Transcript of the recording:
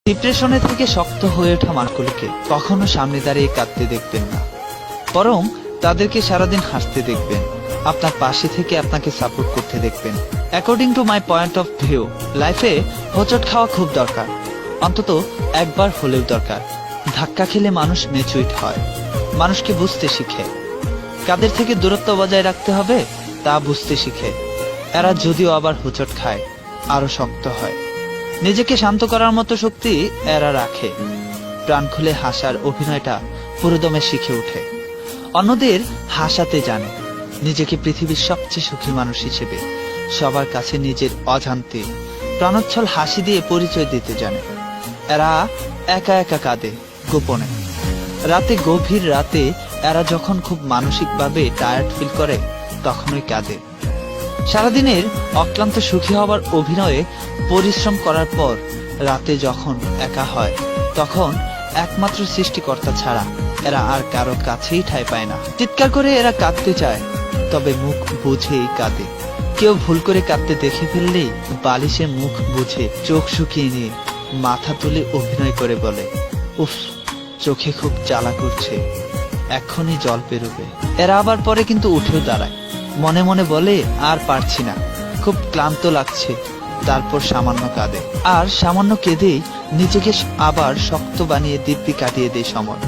ডিপ্রেশনে থেকে শক্ত হয়ে ওঠা মানুষগুলোকে কখনো সামনে দাঁড়িয়ে কাঁদতে দেখবেন না, বরং তাদেরকে সারাদিন হাসতে দেখবেন, আপনার পাশে থেকে আপনাকে সাপোর্ট করতে দেখবেন। According to my point of view, লাইফে হোঁচট খাওয়া খুব দরকার, অন্তত একবার হলেও দরকার। ধাক্কা খেলে মানুষ ম্যাচুইট হয়, মানুষকে বুঝতে শিখে, কাদের থেকে দূরত্ব বজায় রাখতে হবে তা বুঝতে শিখে। এরা যদিও আবার হোঁচট খায়, আরো শক্ত হয়। নিজেকে শান্ত করার মতো শক্তি এরা রাখে। প্রাণ খুলে হাসার অভিনয়টা পুরোদমে শিখে ওঠে, অন্যদের হাসাতে জানে, নিজেকে পৃথিবীর সবচেয়ে সুখী মানুষ হিসেবে সবার কাছে নিজের অজান্তে প্রাণোচ্ছল হাসি দিয়ে পরিচয় দিতে জানে। এরা একা একা কাঁদে গোপনে, রাতে, গভীর রাতে এরা যখন খুব মানসিকভাবে টায়ার্ড ফিল করে তখনই কাঁদে। সারাদিনের অক্লান্ত সুখী হবার অভিনয়ে পরিশ্রম করার পর রাতে যখন একা হয় তখন একমাত্র সৃষ্টিকর্তা ছাড়া এরা আর কারো কাছেই ঠাঁই পায় না। চিৎকার করে এরা কাঁদতে চায়, তবে মুখ বুঝেই কাঁদে। কেউ ভুল করে কাঁদতে দেখে ফেললেই বালিশে মুখ বুঝে চোখ শুকিয়ে নিয়ে মাথা তুলে অভিনয় করে বলে, উফ, চোখে খুব জ্বালা করছে, এক্ষুনি জল বেরোবে। এরা আবার পরে কিন্তু উঠেও দাঁড়ায়, মনে মনে বলে আর পারছি না, খুব ক্লান্ত লাগছে, তারপর সামান্য কাঁদে। আর সামান্য কেঁদেই নিজেকে আবার শক্ত বানিয়ে দিব্যি কাটিয়ে দেয় সময়।